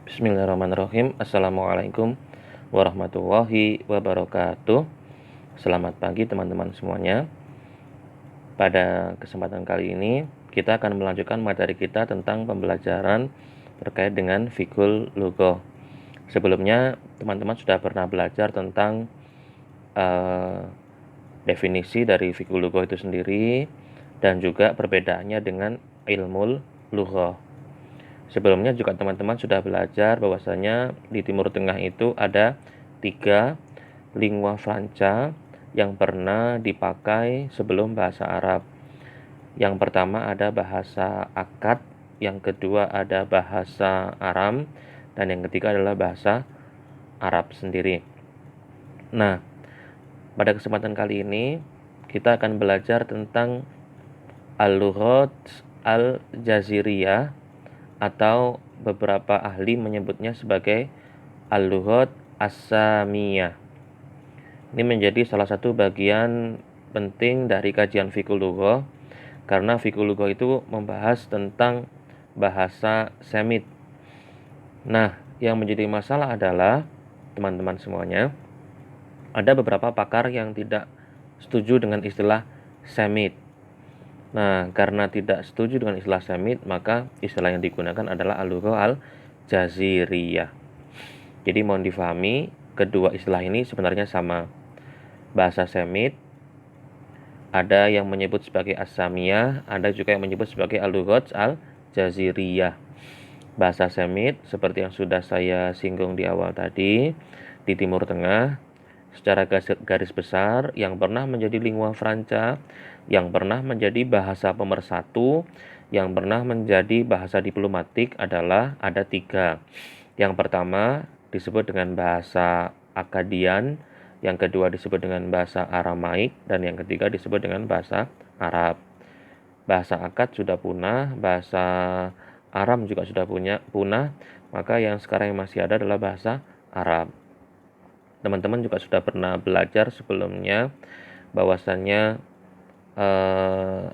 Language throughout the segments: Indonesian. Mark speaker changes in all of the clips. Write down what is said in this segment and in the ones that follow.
Speaker 1: Bismillahirrahmanirrahim. Assalamualaikum warahmatullahi wabarakatuh. Selamat pagi teman-teman semuanya. Pada kesempatan kali ini kita akan melanjutkan materi kita tentang pembelajaran terkait dengan fikul lughah. Sebelumnya teman-teman sudah pernah belajar tentang definisi dari fikul lughah itu sendiri dan juga perbedaannya dengan ilmu lughah. Sebelumnya juga teman-teman sudah belajar bahwasanya di Timur Tengah itu ada 3 lingua franca yang pernah dipakai sebelum bahasa Arab. Yang pertama ada bahasa Akkad, yang kedua ada bahasa Aram, dan yang ketiga adalah bahasa Arab sendiri. Nah, pada kesempatan kali ini kita akan belajar tentang al-lughat al-jaziriyah, atau beberapa ahli menyebutnya sebagai al-lughat as-samiyah. Ini menjadi salah satu bagian penting dari kajian fikul lughah, karena fikul lughah itu membahas tentang bahasa Semit. Nah, yang menjadi masalah adalah teman-teman semuanya, ada beberapa pakar yang tidak setuju dengan istilah Semit. Nah, karena tidak setuju dengan istilah Semit, maka istilah yang digunakan adalah al-lughah al-jaziriyah. Jadi mohon difahami, kedua istilah ini sebenarnya sama. Bahasa Semit ada yang menyebut sebagai as-samiyah, ada juga yang menyebut sebagai al-lughat al-jaziriyah. Bahasa Semit seperti yang sudah saya singgung di awal tadi, di Timur Tengah secara garis besar yang pernah menjadi lingua franca, yang pernah menjadi bahasa pemersatu, yang pernah menjadi bahasa diplomatik adalah ada 3. Yang pertama disebut dengan bahasa Akkadian, yang kedua disebut dengan bahasa Aramaik, dan yang ketiga disebut dengan bahasa Arab. Bahasa Akkad sudah punah, bahasa Aram juga sudah punah, maka yang sekarang yang masih ada adalah bahasa Arab. Teman-teman juga sudah pernah belajar sebelumnya bahwasannya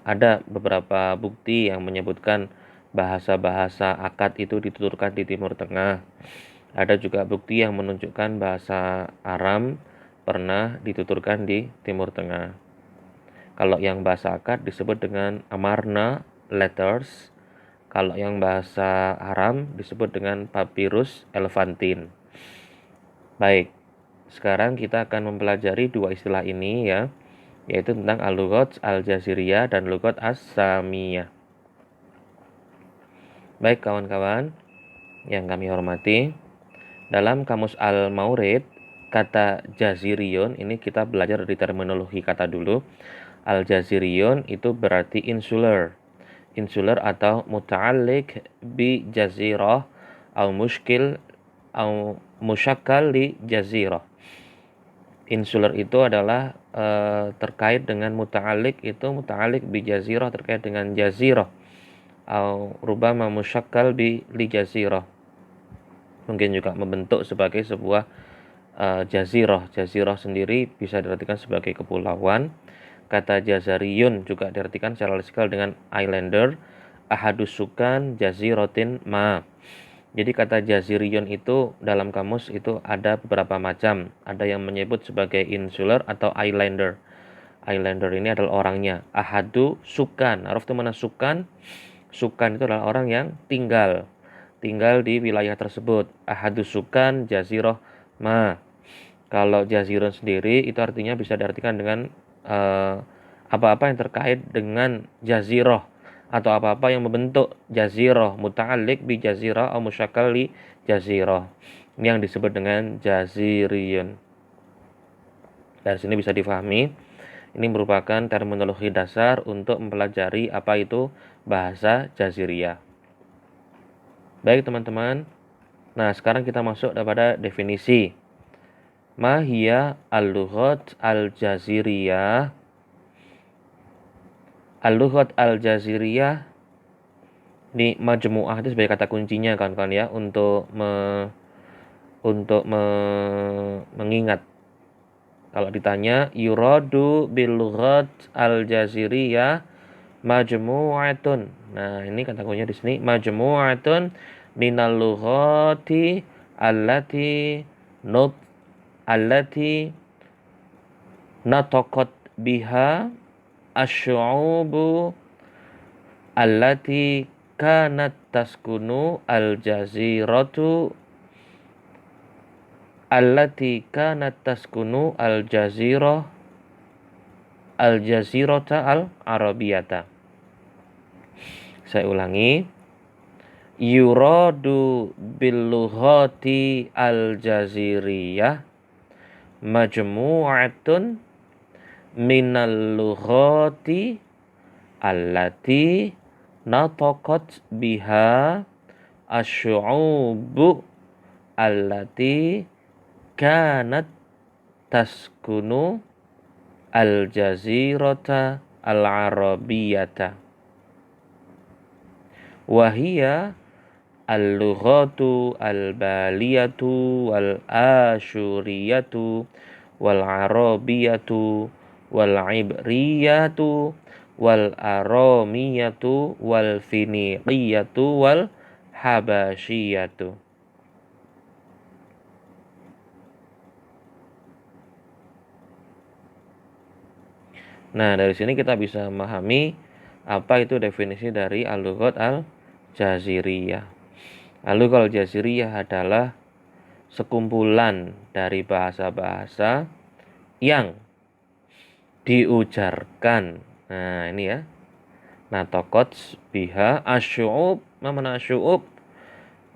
Speaker 1: ada beberapa bukti yang menyebutkan bahasa-bahasa Akkad itu dituturkan di Timur Tengah. Ada juga bukti yang menunjukkan bahasa Aram pernah dituturkan di Timur Tengah. Kalau yang bahasa Akkad disebut dengan Amarna letters. Kalau yang bahasa Aram disebut dengan Papyrus Elephantine. Baik, sekarang kita akan mempelajari 2 istilah ini ya, yaitu tentang al-lughat al-jaziriyah dan lughat as-samiyah. Baik kawan-kawan yang kami hormati, dalam kamus Al-Maurid, kata jaziriyun ini kita belajar dari terminologi kata dulu. Al-jaziriyun itu berarti insular. Insular atau muta'alliq bi jazirah atau muskil atau musyakkal li jazirah. Insular itu adalah terkait dengan muta'alliq, itu muta'alliq bi jazirah, terkait dengan jazirah, atau rubama musyakkal bi li jazirah, mungkin juga membentuk sebagai sebuah jazirah. Jazirah sendiri bisa diartikan sebagai kepulauan. Kata jazariyun juga diartikan secara leksikal dengan islander, ahadus sukan jaziratin ma. Jadi kata jaziriyun itu dalam kamus itu ada beberapa macam. Ada yang menyebut sebagai insular atau islander. Islander ini adalah orangnya. Ahadu sukan. Araf itu mana sukan? Sukan itu adalah orang yang tinggal di wilayah tersebut. Ahadu sukan jazirah ma. Kalau jazirun sendiri itu artinya bisa diartikan dengan apa-apa yang terkait dengan jazirah, atau apa-apa yang membentuk jazirah, muta'alliq bi jazirah atau musyakkal li jazirah. Ini yang disebut dengan jaziriyun. Dari sini bisa difahami, ini merupakan terminologi dasar untuk mempelajari apa itu bahasa jaziriyah. Baik teman-teman, nah sekarang kita masuk kepada definisi. Ma hiya al-lughat al-jaziriyah. Al-lughat al-jaziriyah ini majmu'ah itu sebagai kata kuncinya kawan-kawan ya, untuk mengingat. Kalau ditanya yuradu bil lughat al-jaziriyah majmu'atun. Nah, ini kata kuncinya di sini majmu'atun minal lughati allati nataqat biha asy'ubu allati kanat taskunu al-jazirata al-arabiyata. Saya ulangi. Yuradu bil lughati al-jaziriyah majmu'atun minal lughati allati nataqat biha asy'ubu allati kanat taskunu al-jazirata al-arabiyata. Wahia al-lughatu al-baliyatu wal-asyuriyatu wal-arabiyatu wal-ibriyatu wal-aramiyatu wal-finiqiyatu wal-habashiyatu. Nah, dari sini kita bisa memahami apa itu definisi dari al-lughat al-jaziriyah. Al-lughat al-jaziriyah adalah sekumpulan dari bahasa-bahasa yang diujarkan. Nah, ini ya. Nataqat biha asy'ub, mana asy'ub?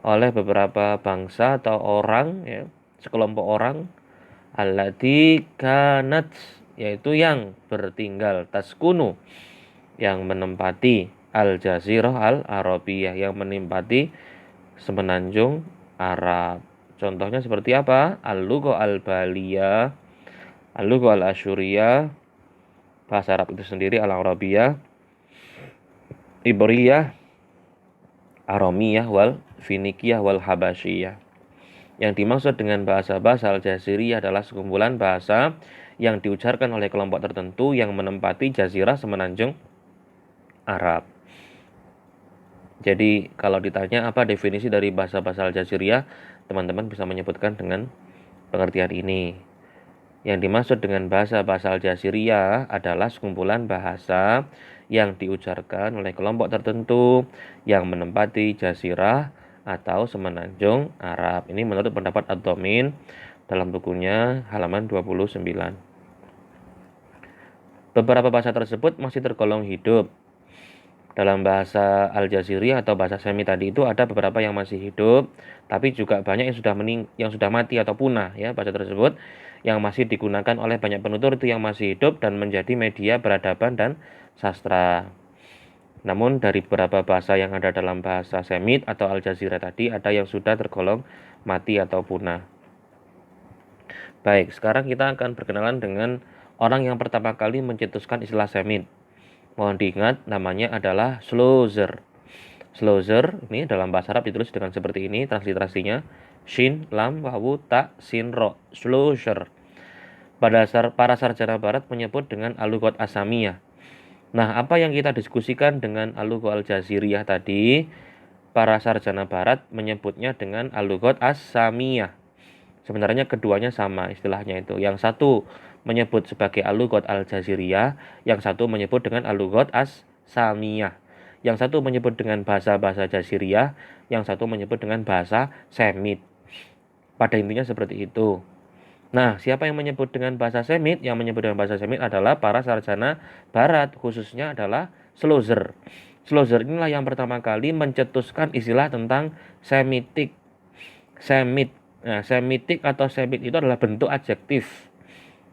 Speaker 1: Oleh beberapa bangsa atau orang, ya, sekelompok orang, allati kanat, yaitu yang bertinggal, taskunu, yang menempati, al-jazirah al-arabiyah, yang menempati semenanjung Arab. Contohnya seperti apa? Al-lugha al-baliyah, al-lugha al-asyuriyah, bahasa Arab itu sendiri, al-arabiyah, ibriyah, aramiyah, wal finikiyah, wal habasyiyah. Yang dimaksud dengan bahasa-bahasa al-jaziriyah adalah sekumpulan bahasa yang diujarkan oleh kelompok tertentu yang menempati jazirah semenanjung Arab. Jadi kalau ditanya apa definisi dari bahasa-bahasa al-jaziriyah, teman-teman bisa menyebutkan dengan pengertian ini. Yang dimaksud dengan bahasa-bahasa al-jaziriyah adalah sekumpulan bahasa yang diujarkan oleh kelompok tertentu yang menempati jazirah atau semenanjung Arab. Ini menurut pendapat Ad-Dhamin dalam bukunya halaman 29. Beberapa bahasa tersebut masih tergolong hidup. Dalam bahasa al-jaziriyah atau bahasa Semit tadi itu ada beberapa yang masih hidup, tapi juga banyak yang sudah mati atau punah, ya, bahasa tersebut yang masih digunakan oleh banyak penutur itu yang masih hidup dan menjadi media peradaban dan sastra. Namun dari beberapa bahasa yang ada dalam bahasa Semit atau al-jaziriyah tadi ada yang sudah tergolong mati atau punah. Baik, sekarang kita akan berkenalan dengan orang yang pertama kali mencetuskan istilah Semit. Mohon diingat, namanya adalah Schlosser. Schlosser ini dalam bahasa Arab ditulis dengan seperti ini, transliterasinya shin, lam, wawu, ta, sin, ro. Schlosser. Para sarjana barat menyebut dengan al-lughat as-samiyah. Nah, apa yang kita diskusikan dengan al-lughat al-jaziriyah tadi, para sarjana barat menyebutnya dengan al-lughat as-samiyah. Sebenarnya keduanya sama istilahnya itu. Yang satu menyebut sebagai al-lughat al-jaziriyah, yang satu menyebut dengan al-lughat as-samiyah. Yang satu menyebut dengan bahasa-bahasa jaziriyah, yang satu menyebut dengan bahasa Semit. Pada intinya seperti itu. Nah, siapa yang menyebut dengan bahasa Semit? Yang menyebut dengan bahasa Semit adalah para sarjana barat, khususnya adalah Schlosser. Schlosser inilah yang pertama kali mencetuskan istilah tentang Semitik. Semit. Nah, Semitik atau Semit itu adalah bentuk adjektif,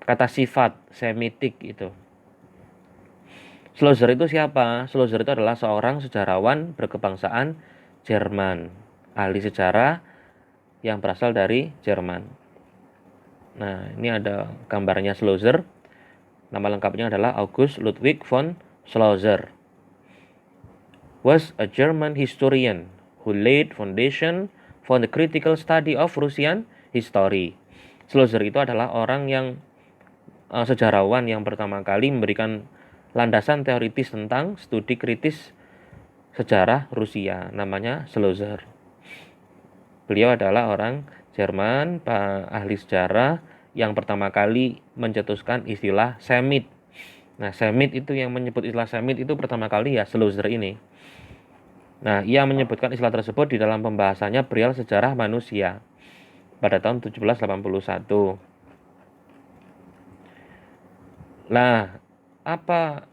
Speaker 1: kata sifat Semitik itu. Schlosser itu siapa? Schlosser itu adalah seorang sejarawan berkebangsaan Jerman, ahli sejarah yang berasal dari Jerman. Nah, ini ada gambarnya Schlosser. Nama lengkapnya adalah August Ludwig von Schlosser. Was a German historian who laid foundation for the critical study of Russian history. Schlosser itu adalah orang yang sejarawan yang pertama kali memberikan landasan teoritis tentang studi kritis sejarah Rusia, namanya Schlosser. Beliau adalah orang Jerman, ahli sejarah yang pertama kali mencetuskan istilah Semit. Nah, Semit itu yang menyebut istilah Semit itu pertama kali ya Schlosser ini. Nah, ia menyebutkan istilah tersebut di dalam pembahasannya Perihal Sejarah Manusia pada tahun 1781. Nah, apa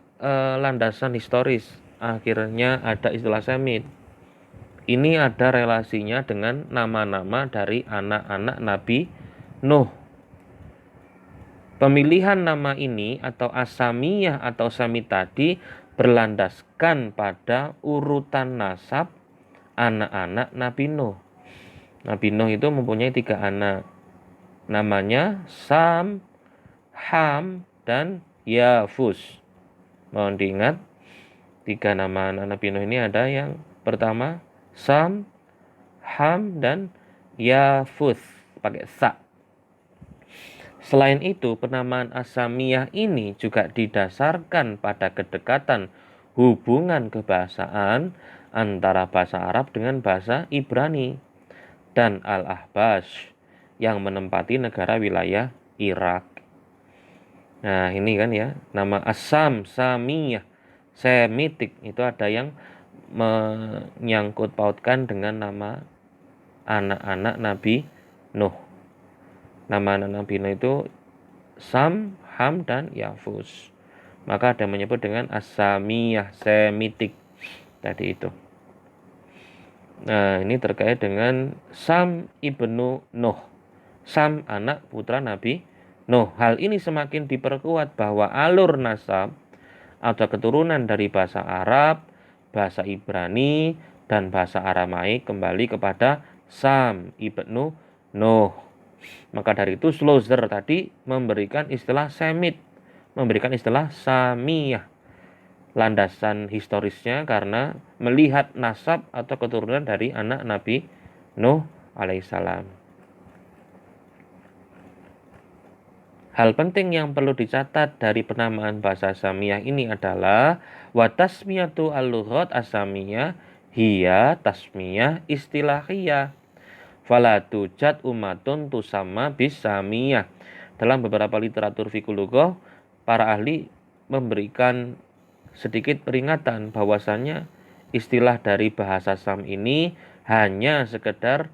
Speaker 1: landasan historis akhirnya ada istilah Semit? Ini ada relasinya dengan nama-nama dari anak-anak Nabi Nuh. Pemilihan nama ini atau asamiyah atau Semit tadi berlandaskan pada urutan nasab anak-anak Nabi Nuh. Nabi Nuh itu mempunyai 3 anak. Namanya Sam, Ham, dan Yafus. Mohon diingat, 3 nama anak Nabi Nuh ini ada yang pertama Sam, Ham, dan Yafus pakai sa. Selain itu, penamaan asamiyah ini juga didasarkan pada kedekatan hubungan kebahasaan antara bahasa Arab dengan bahasa Ibrani dan Al-Ahbash yang menempati negara wilayah Irak. Nah, ini kan ya, nama Asam, Samiyah, Semitik itu ada yang menyangkut pautkan dengan nama anak-anak Nabi Nuh. Nama anak Nabi Nuh itu Sam, Ham, dan Yafus. Maka ada yang menyebut dengan Asamiyah, Semitik tadi itu. Nah, ini terkait dengan Sam ibnu Nuh. Sam anak putra Nabi Nuh. Hal ini semakin diperkuat bahwa alur nasab atau keturunan dari bahasa Arab, bahasa Ibrani, dan bahasa Aramaik kembali kepada Sam ibnu Nuh. Maka dari itu Schlosser tadi memberikan istilah Semit, memberikan istilah Samiyah. Landasan historisnya karena melihat nasab atau keturunan dari anak Nabi Nuh alaihissalam. Hal penting yang perlu dicatat dari penamaan bahasa Samiyah ini adalah wa tasmiyatu al-lughat asamiyah hiya tasmiyah istilahiyah. Fala tujad umatun tusamma bisamiyah. Dalam beberapa literatur fikih lughah, para ahli memberikan sedikit peringatan bahwasannya istilah dari bahasa Sam ini hanya sekedar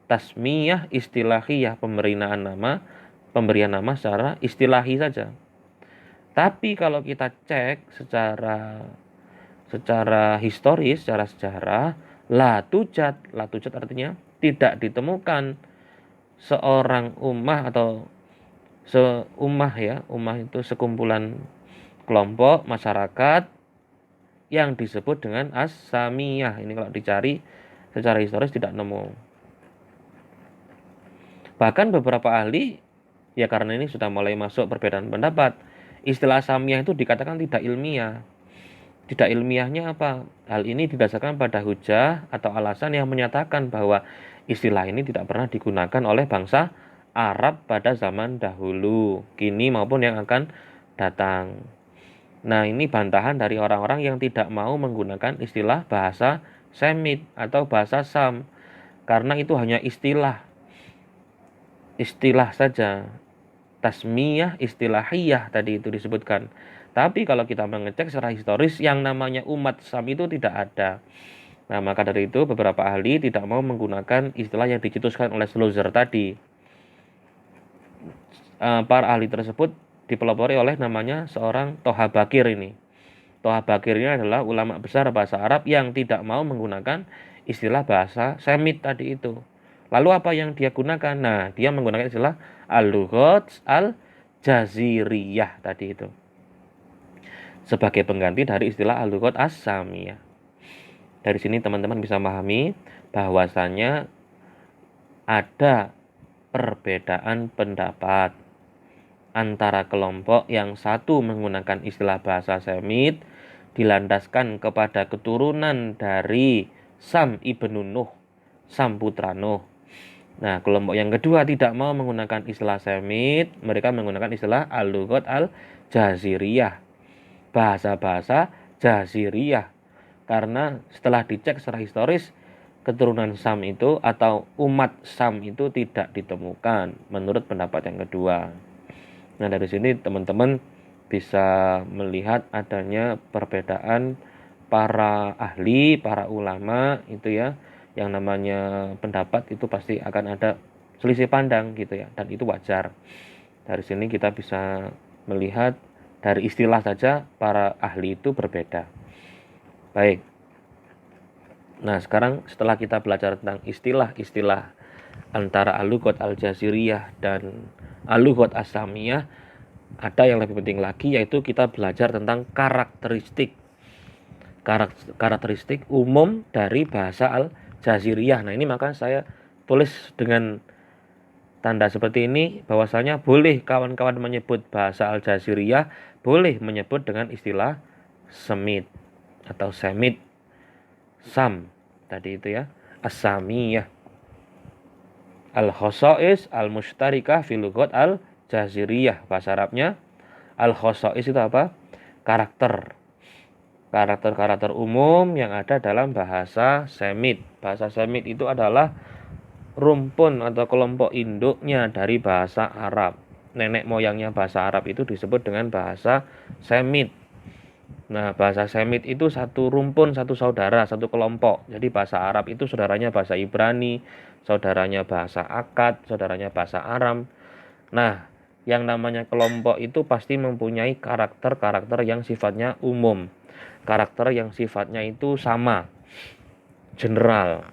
Speaker 1: tasmiyah istilahiyah, pemberian nama secara istilahi saja. Tapi kalau kita cek secara historis, secara sejarah, la tujad artinya tidak ditemukan seorang ummah atau seummah ya, ummah itu sekumpulan kelompok masyarakat yang disebut dengan as-samiyah. Ini kalau dicari secara historis tidak nemu. Bahkan beberapa ahli, ya karena ini sudah mulai masuk perbedaan pendapat, istilah samiyah itu dikatakan tidak ilmiah. Tidak ilmiahnya apa? Hal ini didasarkan pada hujah atau alasan yang menyatakan bahwa istilah ini tidak pernah digunakan oleh bangsa Arab pada zaman dahulu, kini maupun yang akan datang. Nah, ini bantahan dari orang-orang yang tidak mau menggunakan istilah bahasa Semit atau bahasa Sam, karena itu hanya istilah saja. Tasmiyah istilahiyah tadi itu disebutkan. Tapi kalau kita mengecek secara historis, yang namanya umat Sam itu tidak ada. Nah, maka dari itu beberapa ahli tidak mau menggunakan istilah yang dicetuskan oleh Schlosser tadi. Para ahli tersebut dipelopori oleh namanya seorang Toha Bakir ini. Toha Bakir ini adalah ulama besar bahasa Arab yang tidak mau menggunakan istilah bahasa Semit tadi itu. Lalu apa yang dia gunakan? Nah, dia menggunakan istilah al-lughat al-jaziriyah tadi itu, sebagai pengganti dari istilah al-lughat as-samiyah. Dari sini teman-teman bisa memahami bahwasannya ada perbedaan pendapat antara kelompok yang satu menggunakan istilah bahasa Semit dilandaskan kepada keturunan dari Sam ibnu Nuh, Sam putra Nuh. Nah, kelompok yang kedua tidak mau menggunakan istilah Semit, mereka menggunakan istilah al-lughat al-jaziriyah, bahasa-bahasa Jaziriyah. Karena setelah dicek secara historis, keturunan Sam itu atau umat Sam itu tidak ditemukan menurut pendapat yang kedua. Nah, dari sini teman-teman bisa melihat adanya perbedaan para ahli, para ulama itu ya. Yang namanya pendapat itu pasti akan ada selisih pandang gitu ya, dan itu wajar. Dari sini kita bisa melihat dari istilah saja para ahli itu berbeda. Baik. Nah, sekarang setelah kita belajar tentang istilah-istilah antara al-lughat al-jaziriyah dan al-lughat as-samiyah, ada yang lebih penting lagi, yaitu kita belajar tentang karakteristik umum dari bahasa al-jaziriyah. Nah, ini maka saya tulis dengan tanda seperti ini, bahwasanya boleh kawan-kawan menyebut bahasa al-jaziriyah, boleh menyebut dengan istilah Semit atau Semit, Sam tadi itu ya, as-samiyah. Al-khosais al-mushtarikah fil lughat al-jaziriyah. Bahasa Arabnya al-khosais itu apa? Karakter umum yang ada dalam bahasa Semit. Bahasa Semit itu adalah rumpun atau kelompok induknya dari bahasa Arab. Nenek moyangnya bahasa Arab itu disebut dengan bahasa Semit. Nah, bahasa Semit itu satu rumpun, satu saudara, satu kelompok. Jadi bahasa Arab itu saudaranya bahasa Ibrani, saudaranya bahasa Akkad, saudaranya bahasa Aram. Nah, yang namanya kelompok itu pasti mempunyai karakter-karakter yang sifatnya umum. Karakter yang sifatnya itu sama, general.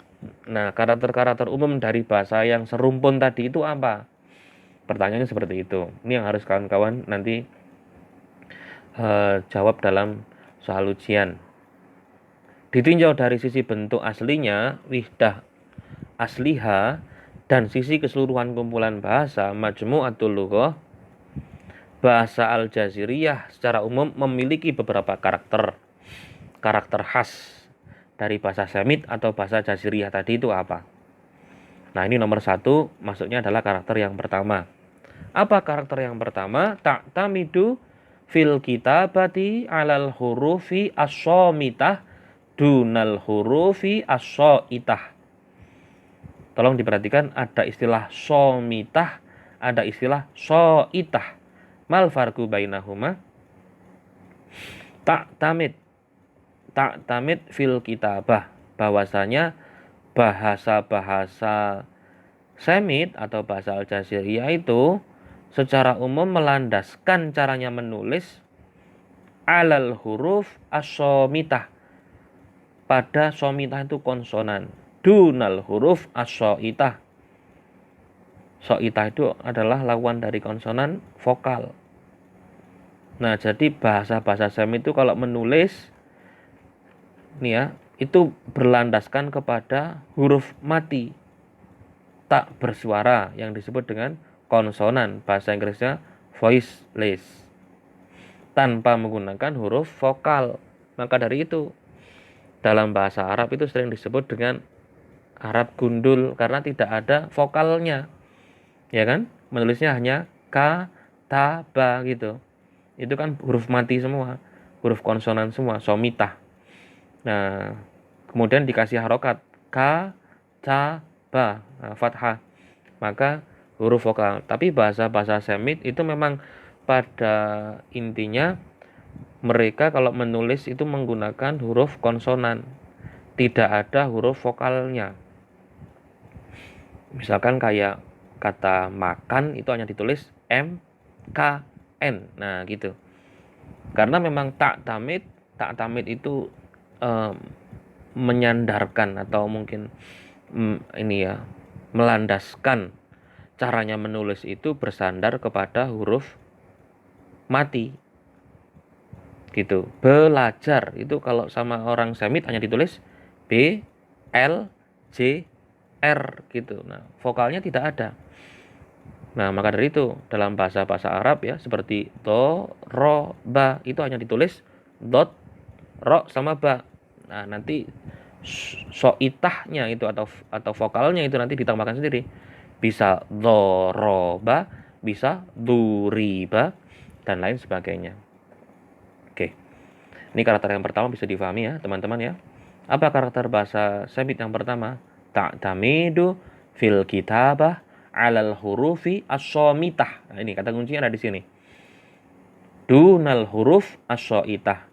Speaker 1: Nah, karakter-karakter umum dari bahasa yang serumpun tadi itu apa? Pertanyaannya seperti itu. Ini yang harus kawan-kawan nanti jawab dalam soal ujian. Ditinjau dari sisi bentuk aslinya, wihdah asliha, dan sisi keseluruhan kumpulan bahasa majmu'atul lughah, bahasa al-jaziriyah secara umum memiliki beberapa karakter khas dari bahasa Semit atau bahasa Jaziriyah tadi itu apa? Nah, ini nomor 1, maksudnya adalah karakter yang pertama. Apa karakter yang pertama? Ta'tamidu fil kitabati alal hurufi as-shamitah dunal hurufi as-shaitah. Tolong diperhatikan, ada istilah shamitah, ada istilah shaitah. Mal farqu bainahuma? Ta'tamid fil kitabah, bahwasanya bahasa-bahasa Semit atau bahasa Al-Jaziriyah itu secara umum melandaskan caranya menulis alal huruf as-shamitah, pada shamitah itu konsonan, dunal huruf as-shaitah. Shaitah itu adalah lawan dari konsonan vokal. Nah, jadi bahasa-bahasa Semit itu kalau menulis nih ya, itu berlandaskan kepada huruf mati, tak bersuara, yang disebut dengan konsonan. Bahasa Inggrisnya voiceless, tanpa menggunakan huruf vokal. Maka dari itu dalam bahasa Arab itu sering disebut dengan Arab gundul, karena tidak ada vokalnya, ya kan? Menulisnya hanya ka, ta, ba gitu. Itu kan huruf mati semua, huruf konsonan semua, somitah. Nah, kemudian dikasih harokat ka, ca, ba, fathah, maka huruf vokal. Tapi bahasa-bahasa Semit itu memang pada intinya mereka kalau menulis itu menggunakan huruf konsonan, tidak ada huruf vokalnya. Misalkan kayak kata makan itu hanya ditulis M, K, N. Nah, gitu. Karena memang ta'tamid itu menyandarkan atau mungkin ini ya, melandaskan caranya menulis itu bersandar kepada huruf mati gitu. Belajar itu kalau sama orang Semit hanya ditulis B, L, J, R gitu. Nah, vokalnya tidak ada. Nah, maka dari itu dalam bahasa-bahasa Arab ya, seperti to, ro, ba, itu hanya ditulis dot, ro, sama ba. Nah, nanti soitahnya itu atau vokalnya itu nanti ditambahkan sendiri. Bisa doroba, bisa duriba, dan lain sebagainya. Oke. Ini karakter yang pertama bisa difahami ya, teman-teman ya. Apa karakter bahasa Semit yang pertama? Ta'tamidu fil kitabah alal hurufi as-shamitah. Nah, ini kata kuncinya ada di sini. Dunal huruf as-shaitah.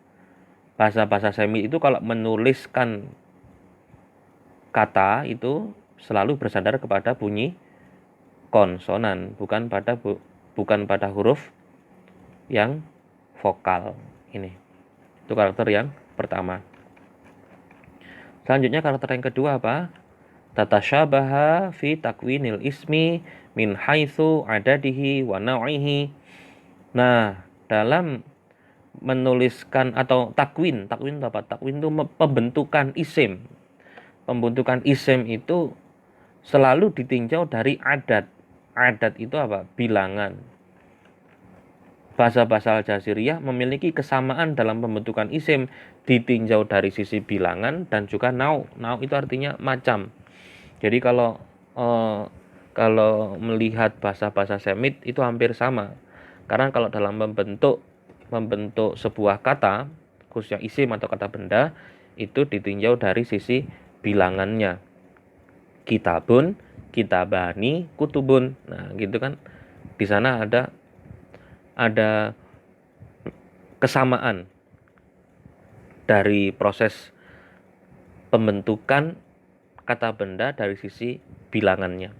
Speaker 1: Bahasa-bahasa Semit itu kalau menuliskan kata itu selalu bersandar kepada bunyi konsonan, bukan pada huruf yang vokal. Ini. Itu karakter yang pertama. Selanjutnya karakter yang kedua apa? Tatasyabaha fi takwinil ismi min haitsu adadihi wa nau'ihi. Nah, dalam menuliskan atau takwin itu apa? Takwin itu pembentukan isim. Pembentukan isim itu selalu ditinjau dari adat. Adat itu apa? Bilangan. Bahasa-bahasa Al-Jaziriyah memiliki kesamaan dalam pembentukan isim ditinjau dari sisi bilangan dan juga nau. Nau itu artinya macam. Jadi kalau melihat bahasa-bahasa Semit itu hampir sama. Karena kalau dalam membentuk sebuah kata, khususnya isim atau kata benda, itu ditinjau dari sisi bilangannya. Kitabun, kitabani, kutubun. Nah, gitu kan. Di sana ada kesamaan dari proses pembentukan kata benda dari sisi bilangannya.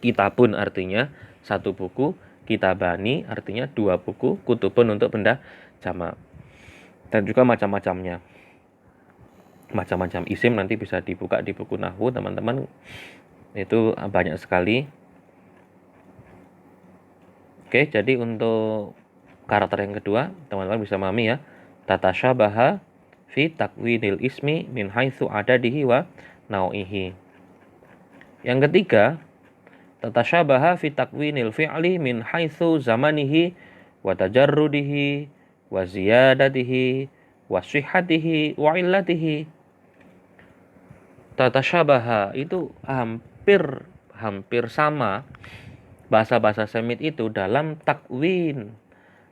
Speaker 1: Kitabun artinya satu buku, kitabani artinya dua buku, kutubun untuk benda jamak. Dan juga macam-macamnya. Macam-macam isim nanti bisa dibuka di buku Nahwu, teman-teman. Itu banyak sekali. Oke, jadi untuk karakter yang kedua, teman-teman bisa memahami ya. Tatasyabaha fi takwinil ismi min haitsu adadihi wa nau'ihi. Yang ketiga, tatasyabaha fi takwinil fi'li min haitsu zamanihi wa tajarrudihi wa ziyadatihi wa sihhatihi wa illatihi. Tatasyabaha itu hampir sama bahasa-bahasa Semit itu dalam takwin.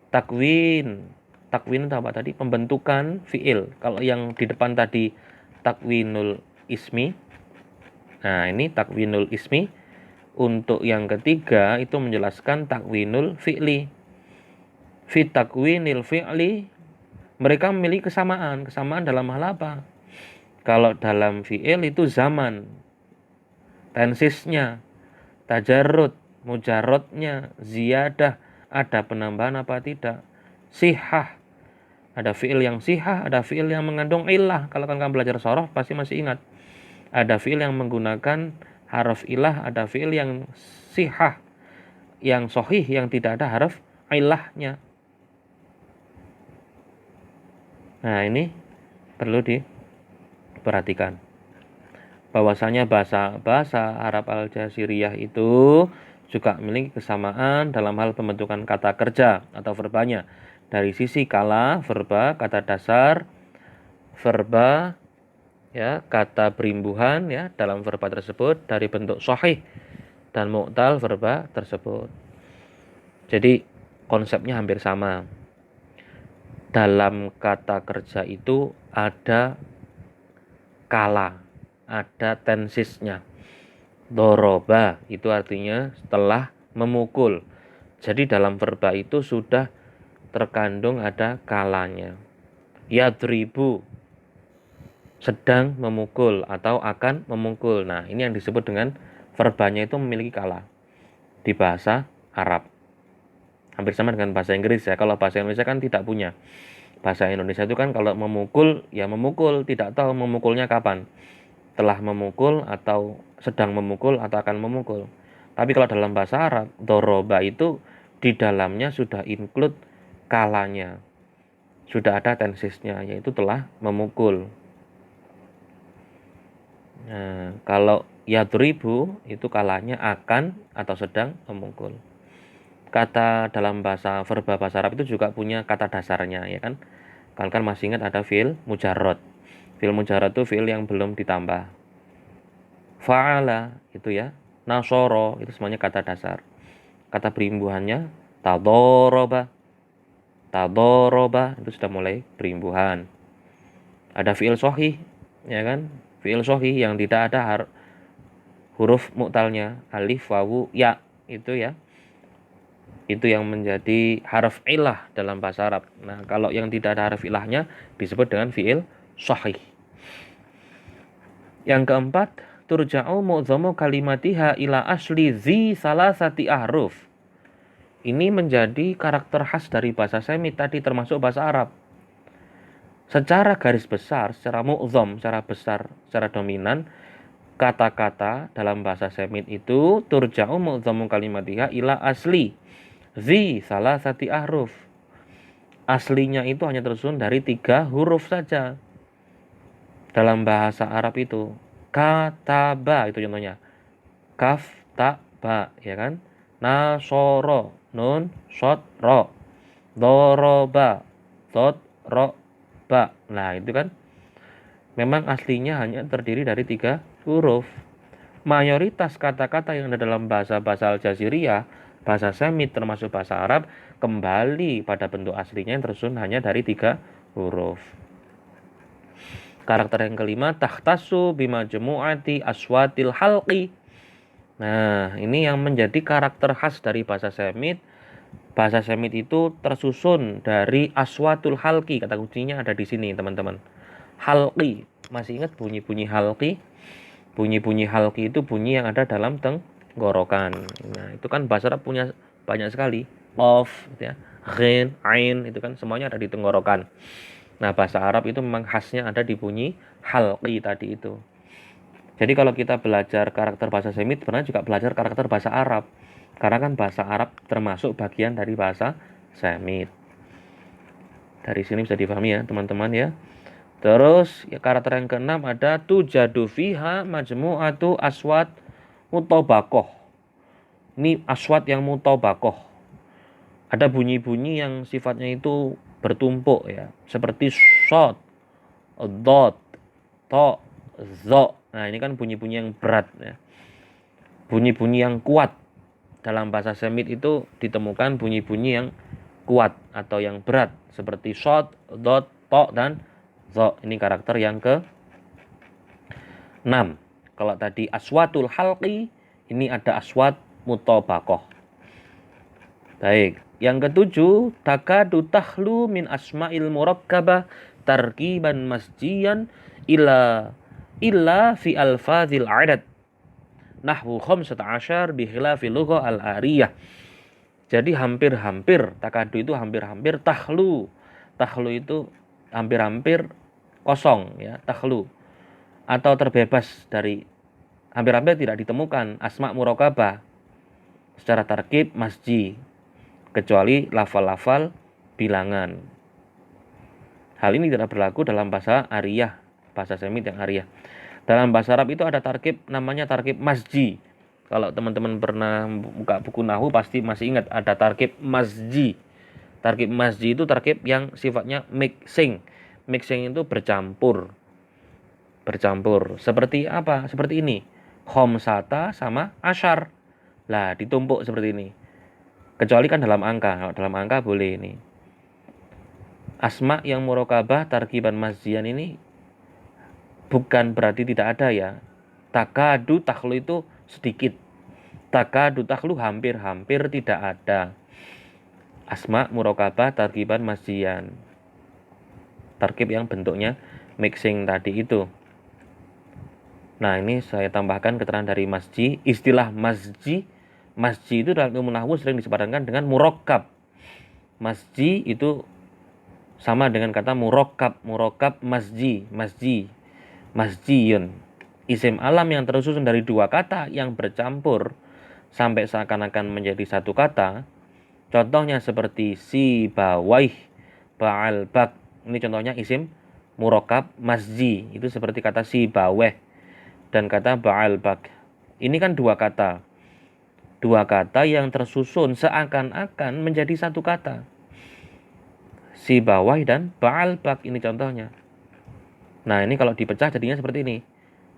Speaker 1: Takwin itu apa tadi? Pembentukan fiil. Kalau yang di depan tadi takwinul ismi. Nah, ini takwinul ismi. Untuk yang ketiga itu menjelaskan takwinul fi'li. Fi takwinil fi'li mereka memiliki kesamaan. Kesamaan dalam hal apa? Kalau dalam fi'il itu zaman, tensisnya, tajarrud, mujarrodnya, ziyadah, ada penambahan apa tidak, sihah, ada fi'il yang sihah, ada fi'il yang mengandung ilah. Kalau kan kamu belajar shoroh pasti masih ingat. Ada fi'il yang menggunakan haraf ilah, ada fi'il yang sihah, yang sohih, yang tidak ada haraf ilahnya. Nah, ini perlu diperhatikan. Bahwasanya bahasa Arab Al-Jaziriyah itu juga memiliki kesamaan dalam hal pembentukan kata kerja atau verbanya. Dari sisi kala, verba, kata dasar, verba, ya, kata berimbuhan ya dalam verba tersebut dari bentuk sahih dan mu'tal verba tersebut. Jadi konsepnya hampir sama. Dalam kata kerja itu ada kala, ada tensisnya. Doroba itu artinya setelah memukul. Jadi dalam verba itu sudah terkandung ada kalanya. Yadribu sedang memukul atau akan memukul. Nah, ini yang disebut dengan verbanya itu memiliki kala di bahasa Arab. Hampir sama dengan bahasa Inggris ya. Kalau bahasa Indonesia kan tidak punya. Bahasa Indonesia itu kan kalau memukul, ya memukul, tidak tahu memukulnya kapan. Telah memukul atau sedang memukul atau akan memukul. Tapi kalau dalam bahasa Arab, doroba itu di dalamnya sudah include kalanya. Sudah ada tensisnya, yaitu telah memukul. Nah, kalau yadribu itu kalanya akan atau sedang memukul. Kata dalam verba bahasa Arab itu juga punya kata dasarnya, ya kan? Kalian kan masih ingat ada fi'il mujarrad. Fi'il mujarrad itu fi'il yang belum ditambah. Fa'ala itu ya, nasoro itu semuanya kata dasar. Kata berimbuhannya tadoroba. Tadoroba itu sudah mulai berimbuhan. Ada fi'il sahih ya kan? Fi'il sahih yang tidak ada huruf mu'talnya, alif, wawu, ya, itu ya. Itu yang menjadi harf ilah dalam bahasa Arab. Nah, kalau yang tidak ada harf ilahnya disebut dengan fi'il sahih. Yang keempat, turja'u mu'dhamu kalimatiha ila asli zi salasati ahruf. Ini menjadi karakter khas dari bahasa Semit tadi, termasuk bahasa Arab. Secara garis besar, secara mu'dham, secara besar, secara dominan, kata-kata dalam bahasa Semit itu turja'u mu'dhamu kalimatiha ila asli zi salasati ahruf. Aslinya itu hanya tersusun dari 3 huruf saja. Dalam bahasa Arab itu kataba itu contohnya. Kaf, ta, ba, ya kan? Nasoro, nun, shot, ro. Doroba, shot, ro, ba. Nah, itu kan memang aslinya hanya terdiri dari 3 huruf. Mayoritas kata-kata yang ada dalam bahasa-bahasa Al-Jaziriyah, bahasa Semit termasuk bahasa Arab, kembali pada bentuk aslinya yang tersusun hanya dari 3 huruf. Karakter yang kelima, tahtasu bimajmu'ati aswatil halqi. Nah, ini yang menjadi karakter khas dari bahasa Semit. Bahasa Semit itu tersusun dari aswatul halqi. Kata kuncinya ada di sini, teman-teman. Halqi. Masih ingat bunyi-bunyi halqi? Bunyi-bunyi halqi itu bunyi yang ada dalam tenggorokan. Nah, itu kan bahasa Arab punya banyak sekali. Qaf, gitu ya. Ghin, ain, itu kan semuanya ada di tenggorokan. Nah, bahasa Arab itu memang khasnya ada di bunyi halqi tadi itu. Jadi kalau kita belajar karakter bahasa Semit, sebenarnya juga belajar karakter bahasa Arab. Karena kan bahasa Arab termasuk bagian dari bahasa Semit. Dari sini bisa difahami ya, teman-teman ya. Terus ya, karakter yang keenam ada tujadu fiha majmu'atu aswat mutobakoh. Ini aswat yang mutobakoh. Ada bunyi-bunyi yang sifatnya itu bertumpuk ya, seperti shot, dot, to, zo. Nah, ini kan bunyi-bunyi yang berat ya. Bunyi-bunyi yang kuat. Dalam bahasa Semit itu ditemukan bunyi-bunyi yang kuat atau yang berat seperti shot, dot, to, dan zo. Ini karakter yang ke-6. Kalau tadi aswatul halqi, ini ada aswat mutobakoh. Baik. Yang ketujuh, takadu tahlu min asma'il murakkabah tarkiban masjiyan illa fi alfazil adad nahwu 15 bi khilafil lugha al-ariyah. Jadi hampir-hampir, takadu itu hampir-hampir, tahlu itu hampir-hampir kosong ya, tahlu atau terbebas dari, hampir-hampir tidak ditemukan asma murakkabah secara tarkib masji kecuali lafal-lafal bilangan. Hal ini tidak berlaku dalam bahasa Ariyah, bahasa Semit yang Ariyah. Dalam bahasa Arab itu ada tarkib namanya tarkib masji. Kalau teman-teman pernah buka buku nahwu pasti masih ingat ada tarkib masji. Tarkib masji itu tarkib yang sifatnya mixing. Mixing itu bercampur. Seperti apa? Seperti ini. Khomsata sama asyar. Lah, ditumpuk seperti ini. Kecuali kan dalam angka. Kalau dalam angka boleh ini. Asma yang murakkabah tarkiban masjian ini bukan berarti tidak ada ya. Takadu takhlu itu sedikit. Takadu takhlu hampir-hampir tidak ada. Asma murakkabah tarkiban masjian. Tarkib yang bentuknya mixing tadi itu. Nah, ini saya tambahkan keterangan dari masji. Istilah masji itu dalam ilmu nahwu sering disepadankan dengan murakkab. Masji itu sama dengan kata murakkab masjiyun. Isim alam yang tersusun dari 2 kata yang bercampur sampai seakan-akan menjadi satu kata. Contohnya seperti si bawaih, ba'al bak. Ini contohnya isim murakkab masji. Itu seperti kata si baweh dan kata ba'al bak. Ini kan 2 kata. 2 kata yang tersusun seakan-akan menjadi satu kata. Si bawah dan ba'al bak, ini contohnya. Nah, ini kalau dipecah jadinya seperti ini.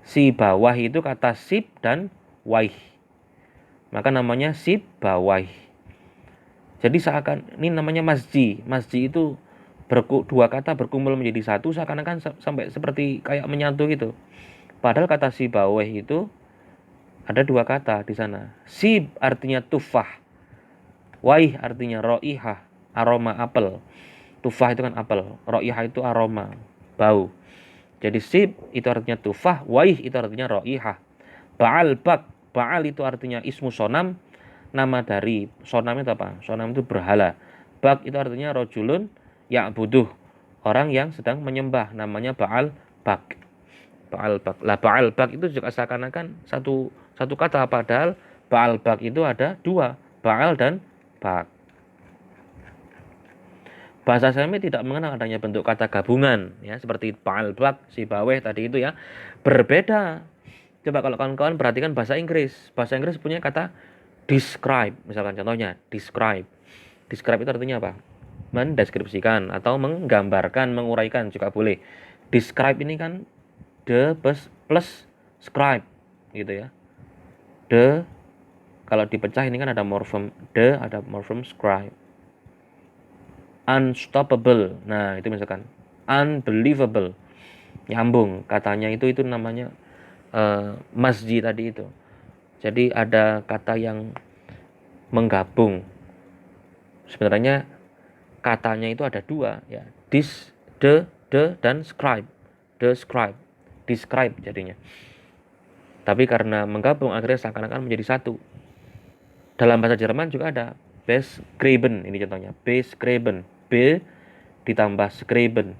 Speaker 1: Si bawah itu kata sib dan waih. Maka namanya sib bawah. Jadi seakan ini namanya masji. Masji itu dua kata berkumpul menjadi satu seakan-akan sampai seperti kayak menyatu gitu. Padahal kata sibaweh itu ada dua kata di sana. Sib artinya tufah, waih artinya roihah, aroma apel. Tufah itu kan apel, roihah itu aroma, bau. Jadi sib itu artinya tufah, waih itu artinya roihah. Ba'al bak, ba'al itu artinya ismu sonam, nama dari sonam itu apa? Sonam itu berhala. Bak itu artinya rojulun ya'buduh, orang yang sedang menyembah, namanya ba'al bak. Ba'al bak. Lah ba'al bak itu juga seakan-akan satu kata, padahal ba'al bak itu ada dua, ba'al dan bak. Bahasa Semit tidak mengenal adanya bentuk kata gabungan ya, seperti ba'al bak, sibaweh tadi itu ya. Berbeda. Coba kalau kawan-kawan perhatikan bahasa Inggris. Bahasa Inggris punya kata describe, misalkan contohnya describe. Describe itu artinya apa? Mendeskripsikan atau menggambarkan, menguraikan juga boleh. Describe ini kan the plus scribe gitu ya. The kalau dipecah ini kan ada morfem the, ada morfem scribe. Unstoppable. Nah, itu misalkan unbelievable. Nyambung katanya itu namanya masjid tadi itu. Jadi ada kata yang menggabung. Sebenarnya katanya itu ada dua ya. This, the dan scribe. The scribe. Describe jadinya. Tapi karena menggabung akhirnya seakan-akan menjadi satu. Dalam bahasa Jerman juga ada beschreiben, ini contohnya. Beschreiben. B ditambah schreiben.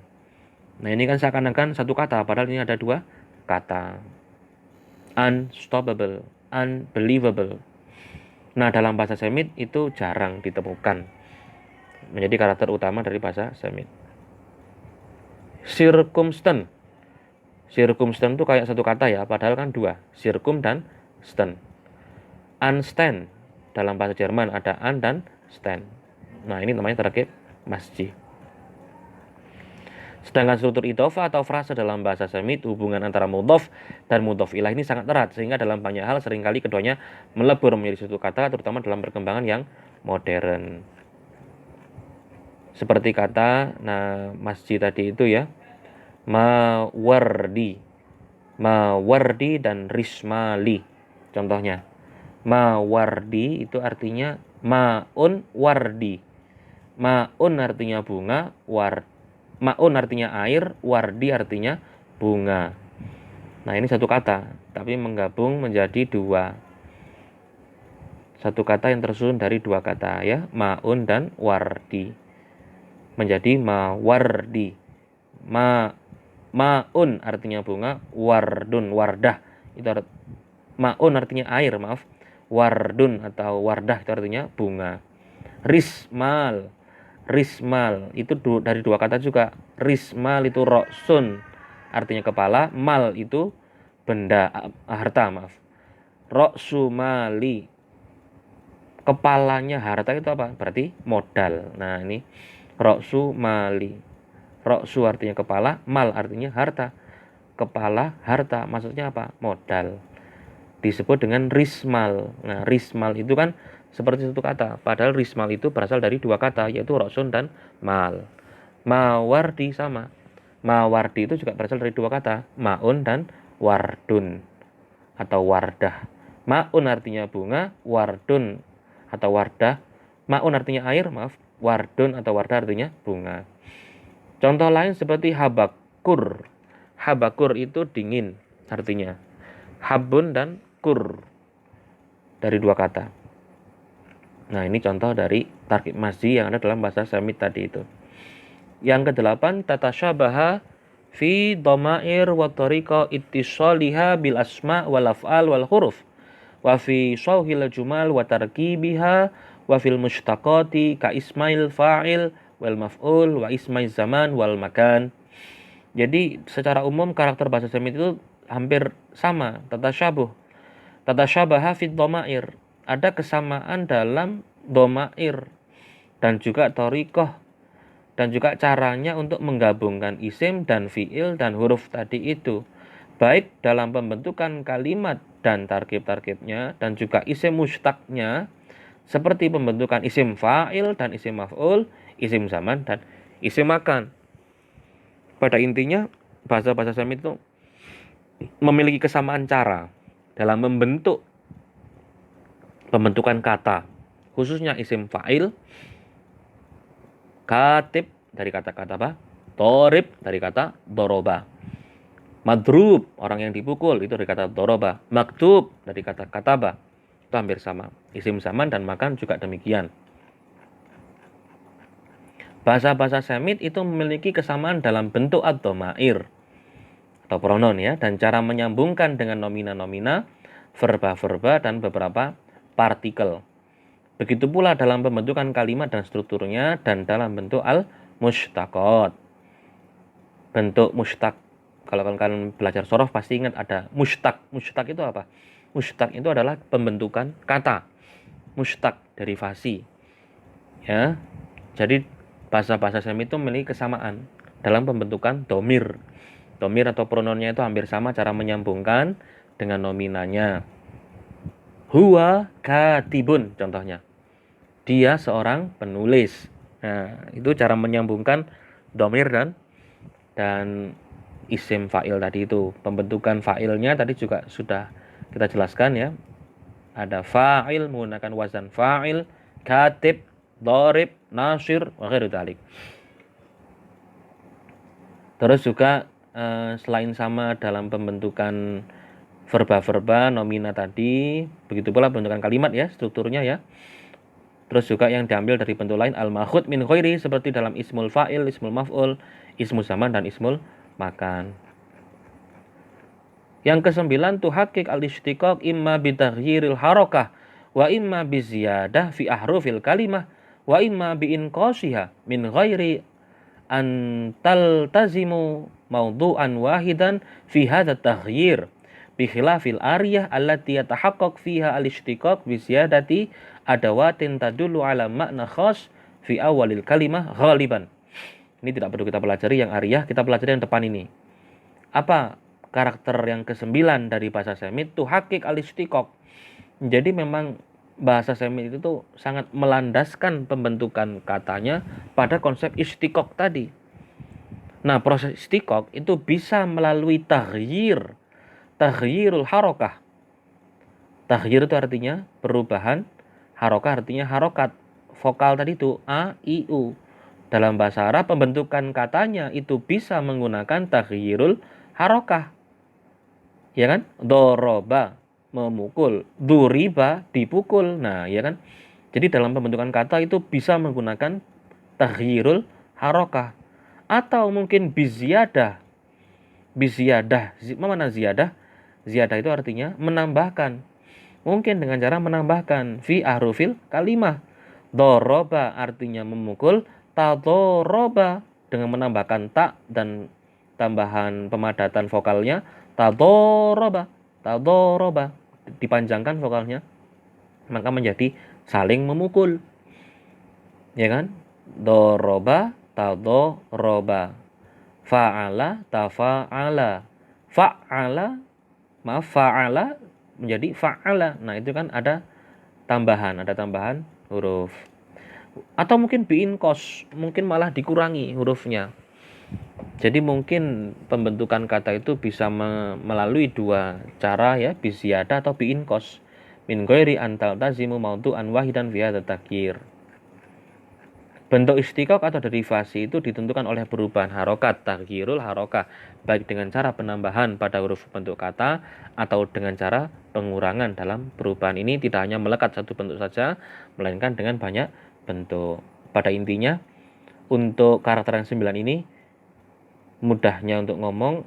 Speaker 1: Nah, ini kan seakan-akan satu kata, padahal ini ada dua kata. Unstoppable, unbelievable. Nah, dalam bahasa Semit itu jarang ditemukan. Menjadi karakter utama dari bahasa Semit. Circumstant. Circumstant itu kayak satu kata ya, padahal kan dua. Circum dan stand. Unstand. Dalam bahasa Jerman ada un dan stand. Nah, ini namanya terkait masjid. Sedangkan struktur idhofah atau frase dalam bahasa Semit, hubungan antara mudhof dan mudhof ilaih ini sangat erat, sehingga dalam banyak hal seringkali keduanya melebur menjadi satu kata, terutama dalam perkembangan yang modern. Seperti kata masjid tadi itu ya, mawardi dan rismali. Contohnya, mawardi itu artinya maun wardi. Maun artinya bunga, maun artinya air, wardi artinya bunga. Nah, ini satu kata, tapi menggabung menjadi dua. Satu kata yang tersusun dari dua kata ya, maun dan wardi. Menjadi mawardi. Maun artinya bunga, wardun, wardah. Itu maun artinya air, maaf. Wardun atau wardah itu artinya bunga. Rismal itu dari dua kata juga. Rismal itu roksun artinya kepala, mal itu benda, harta, maaf. Roksumali kepalanya harta itu apa? Berarti modal. Nah, ini roksumali. Roksu artinya kepala, mal artinya harta. Kepala, harta, maksudnya apa? Modal. Disebut dengan rismal. Nah, rismal itu kan seperti satu kata, padahal rismal itu berasal dari dua kata, yaitu roksun dan mal. Mawardi sama. Mawardi itu juga berasal dari dua kata, maun dan wardun atau wardah. Maun artinya bunga, wardun atau wardah. Maun artinya air, maaf. Wardun atau wardah artinya bunga. Contoh lain seperti habakur. Habakur itu dingin artinya. Habun dan kur dari dua kata. Nah, ini contoh dari tarkib masjid yang ada dalam bahasa Semit tadi itu. Yang kedelapan, tatasyabaha fi dhamair wa tariqa ittisaliha bil asma wal af'al wal huruf wa fi shauhil jumal wa tarkibiha wa fil mushtaqati ka ismail fa'il wal maf'ul wa ismai zaman wal makan. Jadi secara umum karakter bahasa Semit itu hampir sama, tatasyabaha fi dhamair. Ada kesamaan dalam dhamair dan juga thariqah dan juga caranya untuk menggabungkan isim dan fiil dan huruf tadi itu, baik dalam pembentukan kalimat dan tarkib-tarkibnya dan juga isim mushtaqnya, seperti pembentukan isim fa'il dan isim maf'ul, isim zaman dan isim makan. Pada intinya bahasa-bahasa Semit itu memiliki kesamaan cara dalam pembentukan kata, khususnya isim fa'il, katib dari kata-kata apa? Torib dari kata doroba. Madrub, orang yang dipukul, itu dari kata doroba. Maktub dari kata kataba. Itu hampir sama. Isim zaman dan makan juga demikian. Bahasa-bahasa Semit itu memiliki kesamaan dalam bentuk ad-dhamair atau pronoun ya, dan cara menyambungkan dengan nomina-nomina, verba-verba, dan beberapa partikel. Begitu pula dalam pembentukan kalimat dan strukturnya dan dalam bentuk al-mushtaqat. Bentuk mushtaq. Kalau kalian belajar sorof pasti ingat ada mushtaq. Mushtaq itu apa? Mushtaq itu adalah pembentukan kata. Mushtaq derivasi. Ya. Jadi bahasa-bahasa Semit itu memiliki kesamaan dalam pembentukan domir. Domir atau pronounnya itu hampir sama cara menyambungkan dengan nominanya. Huwa katibun contohnya. Dia seorang penulis. Nah, itu cara menyambungkan domir dan isim fa'il tadi itu. Pembentukan fa'ilnya tadi juga sudah kita jelaskan ya. Ada fa'il menggunakan wazan fa'il, katib, dharib, nasir, wa ghairu dzalik. Terus juga selain sama dalam pembentukan verba-verba, nomina tadi, begitu pula pembentukan kalimat ya, strukturnya ya. Terus juga yang diambil dari bentuk lain al-makhud min ghairi seperti dalam ismul fa'il, ismul maf'ul, ismul zaman dan ismul makan. Yang kesembilan tuhaqqiq al-ishtiqaq imma bitaghyiril harakah wa imma biziyadah fi ahrufil kalimah wa imma biinqasiha min ghairi an taltazimu mawdu'an wahidan fi hadha taghyir bi khilafil ariyah allati yatahaqqaq fiha al-ishtiqaq bi ziyadati adawatin tadullu ala makna khas fi awalil kalimah ghaliban. Ini tidak perlu kita pelajari yang ariyah, kita pelajari yang depan ini. Apa karakter yang ke-9 dari bahasa Semit? Tuhaqqiq al-ishtiqaq. Jadi memang bahasa Semit itu tuh sangat melandaskan pembentukan katanya pada konsep istiqaq tadi. Nah, proses istiqaq itu bisa melalui taghyirul harakah. Taghyir itu artinya perubahan, harokah artinya harokat. Vokal tadi itu A, I, U. Dalam bahasa Arab pembentukan katanya itu bisa menggunakan taghyirul harokah. Ya kan? Doroba, memukul. Duriba, dipukul. Nah, ya kan? Jadi dalam pembentukan kata itu bisa menggunakan taghyirul harokah. Atau mungkin biziyadah. Biziyadah. Mana ziyadah? Ziyadah itu artinya menambahkan. Mungkin dengan cara menambahkan fi ahrufil kalimah. Doroba artinya memukul, tadoroba dengan menambahkan tak dan tambahan pemadatan vokalnya, tadoroba dipanjangkan vokalnya, maka menjadi saling memukul. Ya kan? Doroba, tadoroba, fa'ala, tafa'ala, fa'ala menjadi fa'ala. Nah, itu kan ada tambahan huruf. Atau mungkin biinkos, mungkin malah dikurangi hurufnya. Jadi mungkin pembentukan kata itu bisa melalui dua cara ya, biziyadah atau biinkos. Min ghairi an taltazimu mawdu'an wahidan fi hadzal taghyir. Bentuk istiqaq atau derivasi itu ditentukan oleh perubahan harokat, taghyirul harokah, baik dengan cara penambahan pada huruf bentuk kata atau dengan cara pengurangan. Dalam perubahan ini tidak hanya melekat satu bentuk saja, melainkan dengan banyak bentuk. Pada intinya, untuk karakter yang 9 ini, mudahnya untuk ngomong,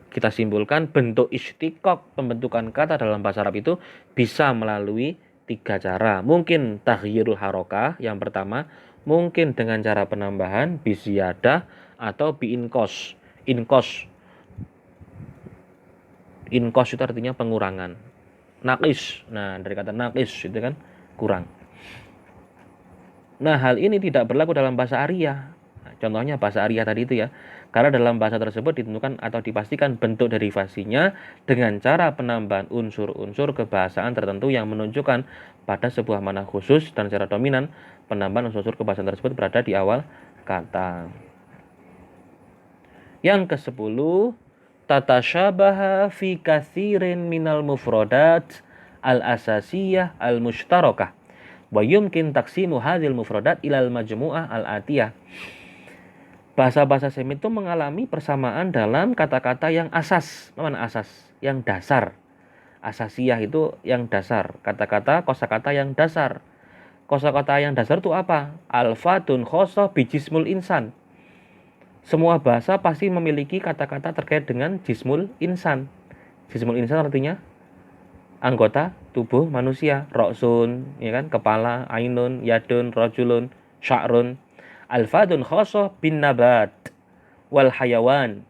Speaker 1: kita simpulkan bentuk istiqaq, pembentukan kata dalam bahasa Arab itu bisa melalui 3 cara. Mungkin taghyirul harokah yang pertama, mungkin dengan cara penambahan biziyadah atau biinkos. Inkos itu artinya pengurangan. Naqis. Nah, dari kata naqis itu kan kurang. Nah, hal ini tidak berlaku dalam bahasa Ariyah. Nah, contohnya bahasa Ariyah tadi itu ya. Karena dalam bahasa tersebut ditentukan atau dipastikan bentuk derivasinya dengan cara penambahan unsur-unsur kebahasaan tertentu yang menunjukkan pada sebuah makna khusus dan secara dominan penambahan unsur-unsur kebahasaan tersebut berada di awal kosakata. Yang ke-10, tatasyabaha fi katsirin minal mufradat al-asasiyah al-mushtarakah wa yumkin taksimu hadhil mufradat ilal majmu'ah al-atiyah. Bahasa-bahasa Semit itu mengalami persamaan dalam kata-kata yang asas. Mana asas? Yang dasar. Asasiyah itu yang dasar. Kata-kata, kosakata yang dasar. Kosakata yang dasar itu apa? Alfatun khosoh bijismul insan. Semua bahasa pasti memiliki kata-kata terkait dengan jismul insan. Jismul insan artinya anggota tubuh manusia. Roksun, ya kan? Kepala, ainun, yadun, rojulun, sya'run. Alfadun khosoh bin nabat wal hayawan.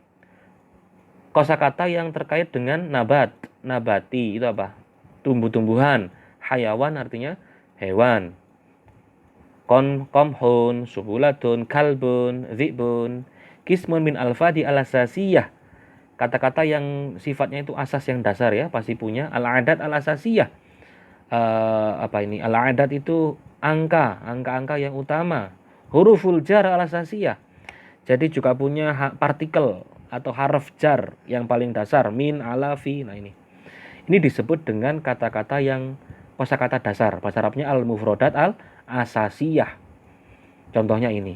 Speaker 1: Kosakata yang terkait dengan nabat. Nabati itu apa? Tumbuh-tumbuhan. Hayawan artinya hewan. Komhun, subulatun, kalbun, dzibun. Kismun min alfadi al-asasiyah. Kata-kata yang sifatnya itu asas yang dasar ya, pasti punya. Al-adat al-asasiyah. Al-adat itu angka-angka yang utama. Huruful jar al-asasiyah. Jadi juga punya partikel atau harf jar yang paling dasar. Min, ala, fi. Nah ini disebut dengan kata-kata yang kosakata dasar. Bahasa Arabnya al-mufradat al-asasiyah. Contohnya ini.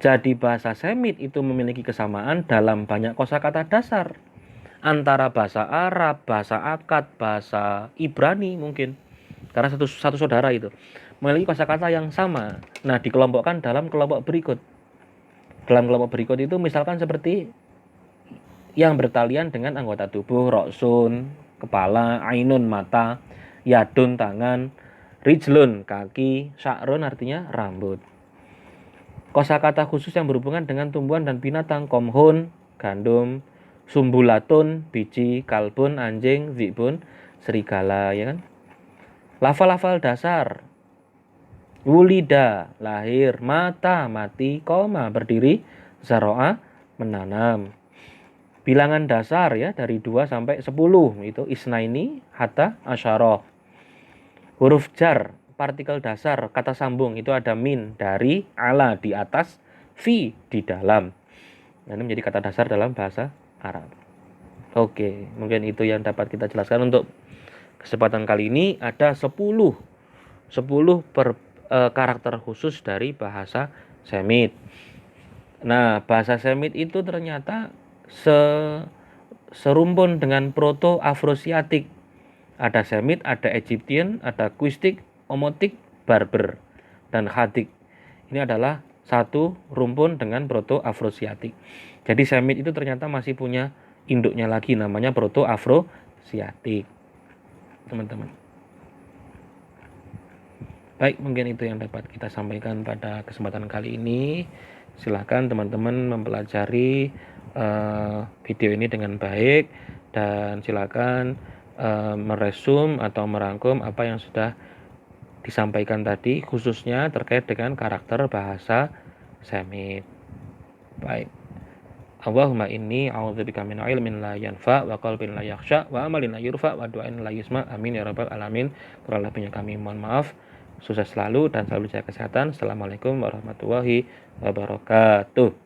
Speaker 1: Jadi bahasa Semit itu memiliki kesamaan dalam banyak kosakata dasar antara bahasa Arab, bahasa Akkad, bahasa Ibrani mungkin. Karena satu saudara itu memiliki kosakata yang sama. Nah, dikelompokkan dalam kelompok berikut. Dalam kelompok berikut itu misalkan seperti yang bertalian dengan anggota tubuh, roksun, kepala, ainun, mata, yadun, tangan, rijlun, kaki, sya'run artinya rambut. Kosakata khusus yang berhubungan dengan tumbuhan dan binatang, komhun, gandum, sumbulatun, biji, kalbun, anjing, dzibun, serigala, ya kan? Lafal-lafal dasar, wulida, lahir, mata, mati, koma, berdiri, zaro'a, menanam. Bilangan dasar ya dari 2 sampai 10 itu isnaini, hatta, asyara. Huruf jar, partikel dasar, kata sambung itu ada min, dari, ala, di atas, fi, di dalam. Nah, ini menjadi kata dasar dalam bahasa Arab. Oke, mungkin itu yang dapat kita jelaskan untuk kesempatan kali ini. Ada 10 karakter khusus dari bahasa Semit. Nah, bahasa Semit itu ternyata serumpun dengan Proto-Afrosiatik. Ada Semit, ada Egyptian, ada Kuistik, Omotik, Barber, dan Khadik. Ini adalah satu rumpun dengan Proto-Afrosiatik. Jadi Semit itu ternyata masih punya induknya lagi, namanya Proto-Afrosiatik, teman-teman. Baik, mungkin itu yang dapat kita sampaikan pada kesempatan kali ini. Silakan teman-teman mempelajari video ini dengan baik, dan silakan meresum atau merangkum apa yang sudah disampaikan tadi, khususnya terkait dengan karakter bahasa Semit. Baik. Allahumma inni a'udzubika min ilmin la yanfa wa qalbin la yakhsha wa amalin la yurfa wa du'ain la yusma. Amin ya rabbal alamin. Kurang lebihnya kami mohon maaf. Sukses selalu dan selalu jaga kesehatan. Assalamualaikum warahmatullahi wabarakatuh.